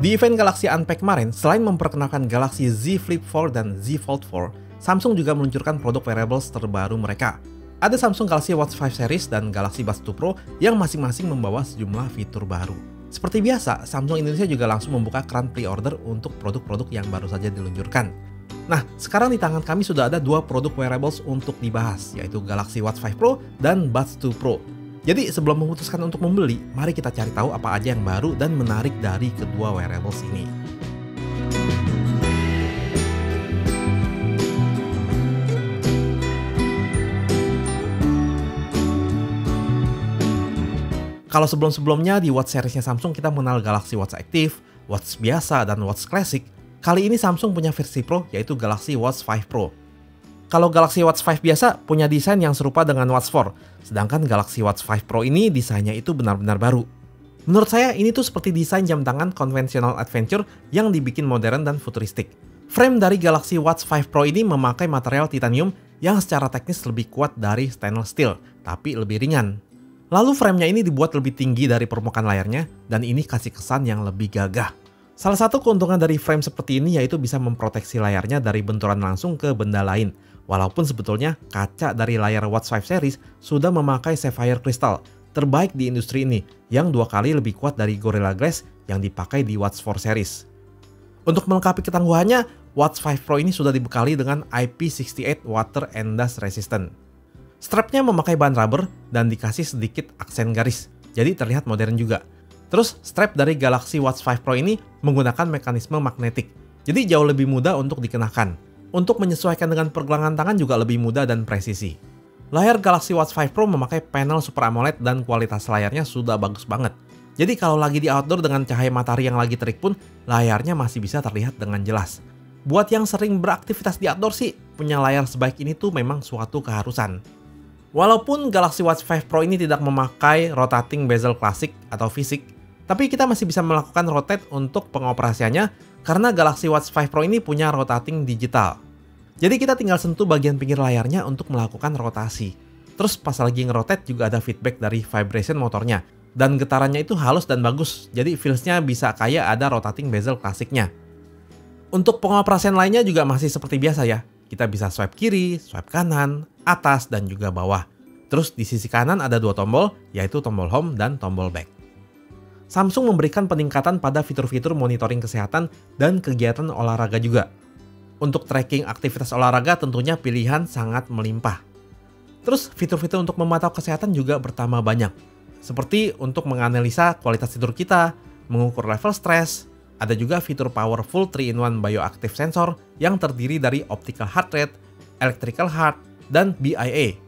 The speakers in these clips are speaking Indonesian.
Di event Galaxy Unpacked kemarin, selain memperkenalkan Galaxy Z Flip 4 dan Z Fold 4, Samsung juga meluncurkan produk wearables terbaru mereka. Ada Samsung Galaxy Watch 5 series dan Galaxy Buds 2 Pro yang masing-masing membawa sejumlah fitur baru. Seperti biasa, Samsung Indonesia juga langsung membuka keran pre-order untuk produk-produk yang baru saja diluncurkan. Nah, sekarang di tangan kami sudah ada dua produk wearables untuk dibahas, yaitu Galaxy Watch 5 Pro dan Buds 2 Pro. Jadi sebelum memutuskan untuk membeli, mari kita cari tahu apa aja yang baru dan menarik dari kedua wearables ini. Kalau sebelum-sebelumnya di Watch seriesnya Samsung kita mengenal Galaxy Watch Active, Watch biasa, dan Watch Classic, kali ini Samsung punya versi Pro yaitu Galaxy Watch 5 Pro. Kalau Galaxy Watch 5 biasa punya desain yang serupa dengan Watch 4, sedangkan Galaxy Watch 5 Pro ini desainnya itu benar-benar baru. Menurut saya ini tuh seperti desain jam tangan konvensional adventure yang dibikin modern dan futuristik. Frame dari Galaxy Watch 5 Pro ini memakai material titanium yang secara teknis lebih kuat dari stainless steel, tapi lebih ringan. Lalu framenya ini dibuat lebih tinggi dari permukaan layarnya, dan ini kasih kesan yang lebih gagah. Salah satu keuntungan dari frame seperti ini yaitu bisa memproteksi layarnya dari benturan langsung ke benda lain. Walaupun sebetulnya kaca dari layar Watch 5 series sudah memakai sapphire crystal, terbaik di industri ini, yang 2 kali lebih kuat dari Gorilla Glass yang dipakai di Watch 4 series. Untuk melengkapi ketangguhannya, Watch 5 Pro ini sudah dibekali dengan IP68 water and dust resistant. Strapnya memakai bahan rubber dan dikasih sedikit aksen garis, jadi terlihat modern juga. Terus strap dari Galaxy Watch 5 Pro ini menggunakan mekanisme magnetik, jadi jauh lebih mudah untuk dikenakan. Untuk menyesuaikan dengan pergelangan tangan juga lebih mudah dan presisi. Layar Galaxy Watch 5 Pro memakai panel Super AMOLED dan kualitas layarnya sudah bagus banget. Jadi kalau lagi di outdoor dengan cahaya matahari yang lagi terik pun, layarnya masih bisa terlihat dengan jelas. Buat yang sering beraktivitas di outdoor sih, punya layar sebaik ini tuh memang suatu keharusan. Walaupun Galaxy Watch 5 Pro ini tidak memakai rotating bezel klasik atau fisik, tapi kita masih bisa melakukan rotate untuk pengoperasiannya karena Galaxy Watch 5 Pro ini punya rotating digital. Jadi kita tinggal sentuh bagian pinggir layarnya untuk melakukan rotasi. Terus pas lagi ngerotate juga ada feedback dari vibration motornya. Dan getarannya itu halus dan bagus, jadi feels-nya bisa kayak ada rotating bezel klasiknya. Untuk pengoperasian lainnya juga masih seperti biasa ya. Kita bisa swipe kiri, swipe kanan, atas, dan juga bawah. Terus di sisi kanan ada 2 tombol, yaitu tombol home dan tombol back. Samsung memberikan peningkatan pada fitur-fitur monitoring kesehatan dan kegiatan olahraga juga. Untuk tracking aktivitas olahraga tentunya pilihan sangat melimpah. Terus fitur-fitur untuk memantau kesehatan juga bertambah banyak. Seperti untuk menganalisa kualitas tidur kita, mengukur level stres, ada juga fitur powerful 3-in-1 bioactive sensor yang terdiri dari optical heart rate, electrical heart, dan BIA.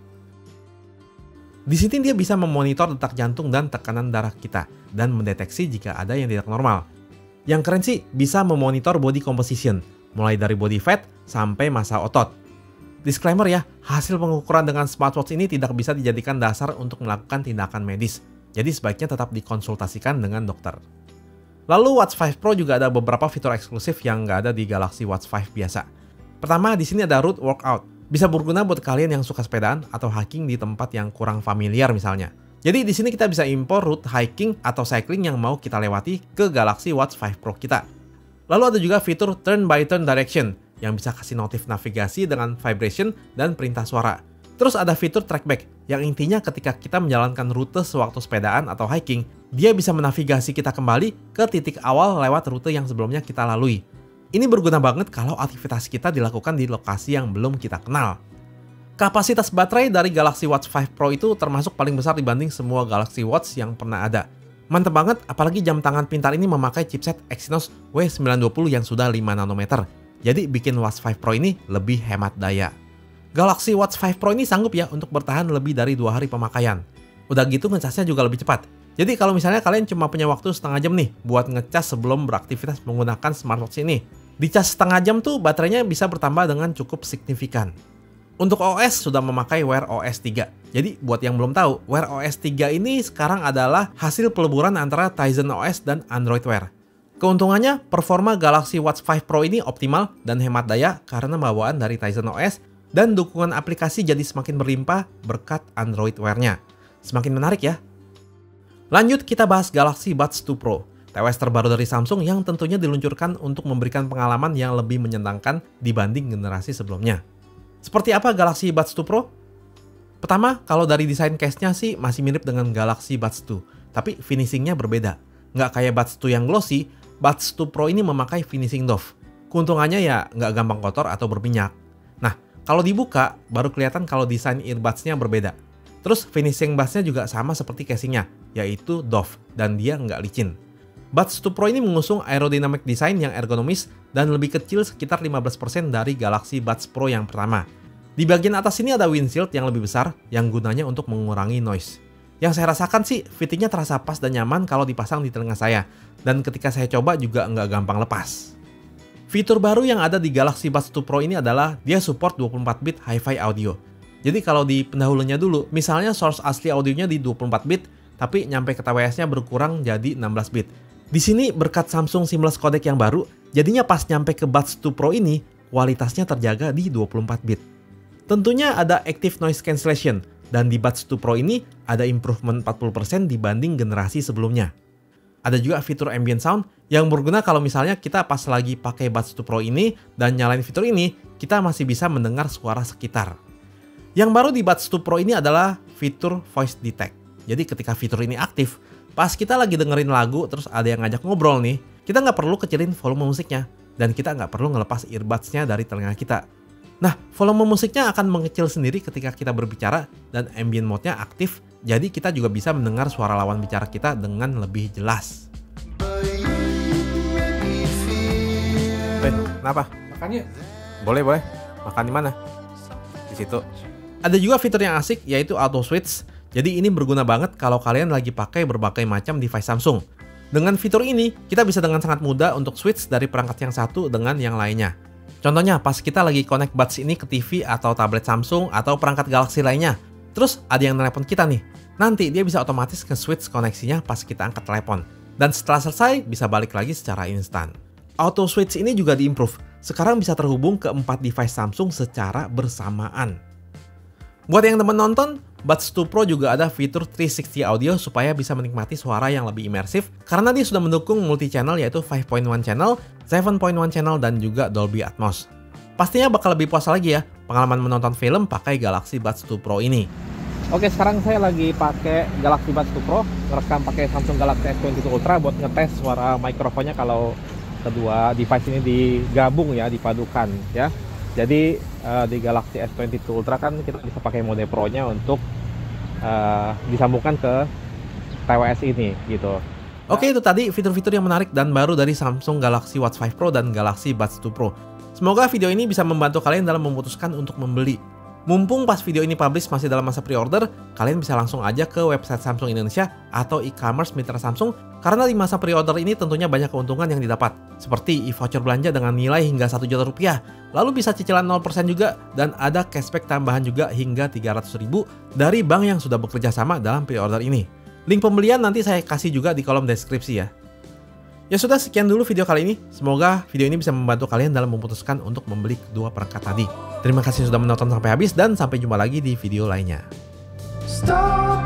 Di sini dia bisa memonitor detak jantung dan tekanan darah kita dan mendeteksi jika ada yang tidak normal. Yang keren sih bisa memonitor body composition, mulai dari body fat sampai massa otot. Disclaimer ya, hasil pengukuran dengan smartwatch ini tidak bisa dijadikan dasar untuk melakukan tindakan medis. Jadi sebaiknya tetap dikonsultasikan dengan dokter. Lalu Watch 5 Pro juga ada beberapa fitur eksklusif yang nggak ada di Galaxy Watch 5 biasa. Pertama, di sini ada route workout. Bisa berguna buat kalian yang suka sepedaan atau hiking di tempat yang kurang familiar misalnya. Jadi di sini kita bisa impor route hiking atau cycling yang mau kita lewati ke Galaxy Watch 5 Pro kita. Lalu ada juga fitur turn by turn direction yang bisa kasih notif navigasi dengan vibration dan perintah suara. Terus ada fitur trackback yang intinya ketika kita menjalankan rute sewaktu sepedaan atau hiking, dia bisa menavigasi kita kembali ke titik awal lewat rute yang sebelumnya kita lalui. Ini berguna banget kalau aktivitas kita dilakukan di lokasi yang belum kita kenal. Kapasitas baterai dari Galaxy Watch 5 Pro itu termasuk paling besar dibanding semua Galaxy Watch yang pernah ada. Mantep banget, apalagi jam tangan pintar ini memakai chipset Exynos W920 yang sudah 5 nanometer. Jadi bikin Watch 5 Pro ini lebih hemat daya. Galaxy Watch 5 Pro ini sanggup ya untuk bertahan lebih dari 2 hari pemakaian. Udah gitu ngecasnya juga lebih cepat. Jadi kalau misalnya kalian cuma punya waktu setengah jam nih buat ngecas sebelum beraktivitas menggunakan smartwatch ini, di cas setengah jam tuh baterainya bisa bertambah dengan cukup signifikan. Untuk OS sudah memakai Wear OS 3. Jadi buat yang belum tahu, Wear OS 3 ini sekarang adalah hasil peleburan antara Tizen OS dan Android Wear. Keuntungannya, performa Galaxy Watch 5 Pro ini optimal dan hemat daya karena bawaan dari Tizen OS dan dukungan aplikasi jadi semakin berlimpah berkat Android Wear-nya. Semakin menarik ya. Lanjut kita bahas Galaxy Buds 2 Pro. TWS terbaru dari Samsung yang tentunya diluncurkan untuk memberikan pengalaman yang lebih menyenangkan dibanding generasi sebelumnya. Seperti apa Galaxy Buds 2 Pro? Pertama, kalau dari desain case-nya sih masih mirip dengan Galaxy Buds 2, tapi finishingnya berbeda. Nggak kayak Buds 2 yang glossy, Buds 2 Pro ini memakai finishing doff. Keuntungannya ya nggak gampang kotor atau berminyak. Nah, kalau dibuka, baru kelihatan kalau desain earbuds-nya berbeda. Terus finishing buds-nya juga sama seperti casing-nya, yaitu doff, dan dia nggak licin. Buds 2 Pro ini mengusung aerodynamic design yang ergonomis dan lebih kecil sekitar 15% dari Galaxy Buds Pro yang pertama. Di bagian atas ini ada windshield yang lebih besar yang gunanya untuk mengurangi noise. Yang saya rasakan sih, fittingnya terasa pas dan nyaman kalau dipasang di telinga saya, dan ketika saya coba juga nggak gampang lepas. Fitur baru yang ada di Galaxy Buds 2 Pro ini adalah dia support 24-bit Hi-Fi audio. Jadi kalau di pendahulunya dulu, misalnya source asli audionya di 24 bit, tapi nyampe ke TWS-nya berkurang jadi 16 bit. Di sini berkat Samsung Seamless Codec yang baru, jadinya pas nyampe ke Buds 2 Pro ini, kualitasnya terjaga di 24 bit. Tentunya ada Active Noise Cancellation, dan di Buds 2 Pro ini ada improvement 40% dibanding generasi sebelumnya. Ada juga fitur Ambient Sound yang berguna kalau misalnya kita pas lagi pakai Buds 2 Pro ini dan nyalain fitur ini, kita masih bisa mendengar suara sekitar. Yang baru di Buds 2 Pro ini adalah fitur Voice Detect. Jadi ketika fitur ini aktif, pas kita lagi dengerin lagu terus ada yang ngajak ngobrol nih, kita nggak perlu kecilin volume musiknya, dan kita nggak perlu ngelepas earbuds-nya dari telinga kita. Nah, volume musiknya akan mengecil sendiri ketika kita berbicara dan ambient mode-nya aktif, jadi kita juga bisa mendengar suara lawan bicara kita dengan lebih jelas. Kenapa? Makannya? Boleh. Makan di mana? Di situ. Ada juga fitur yang asik yaitu Auto Switch. Jadi ini berguna banget kalau kalian lagi pakai berbagai macam device Samsung. Dengan fitur ini, kita bisa dengan sangat mudah untuk switch dari perangkat yang satu dengan yang lainnya. Contohnya pas kita lagi connect buds ini ke TV atau tablet Samsung atau perangkat Galaxy lainnya. Terus ada yang telepon kita nih. Nanti dia bisa otomatis nge-switch koneksinya pas kita angkat telepon. Dan setelah selesai, bisa balik lagi secara instan. Auto Switch ini juga diimprove. Sekarang bisa terhubung ke 4 device Samsung secara bersamaan. Buat yang teman nonton, Buds 2 Pro juga ada fitur 360 audio supaya bisa menikmati suara yang lebih imersif karena dia sudah mendukung multi-channel yaitu 5.1 channel, 7.1 channel, dan juga Dolby Atmos. Pastinya bakal lebih puas lagi ya pengalaman menonton film pakai Galaxy Buds 2 Pro ini. Oke, sekarang saya lagi pakai Galaxy Buds 2 Pro, ngerekam pakai Samsung Galaxy S22 Ultra buat ngetes suara mikrofonnya kalau kedua device ini digabung ya, dipadukan ya. Jadi di Galaxy S22 Ultra kan kita bisa pakai mode Pro-nya untuk disambungkan ke TWS ini gitu. Oke, itu tadi fitur-fitur yang menarik dan baru dari Samsung Galaxy Watch 5 Pro dan Galaxy Buds 2 Pro. Semoga video ini bisa membantu kalian dalam memutuskan untuk membeli. Mumpung pas video ini publish masih dalam masa pre-order, kalian bisa langsung aja ke website Samsung Indonesia atau e-commerce mitra Samsung karena di masa pre-order ini tentunya banyak keuntungan yang didapat, seperti e-voucher belanja dengan nilai hingga 1 juta rupiah, lalu bisa cicilan 0% juga, dan ada cashback tambahan juga hingga 300.000 dari bank yang sudah bekerja sama dalam pre-order ini. Link pembelian nanti saya kasih juga di kolom deskripsi ya. Ya sudah, sekian dulu video kali ini. Semoga video ini bisa membantu kalian dalam memutuskan untuk membeli kedua perangkat tadi. Terima kasih sudah menonton sampai habis dan sampai jumpa lagi di video lainnya. Stop.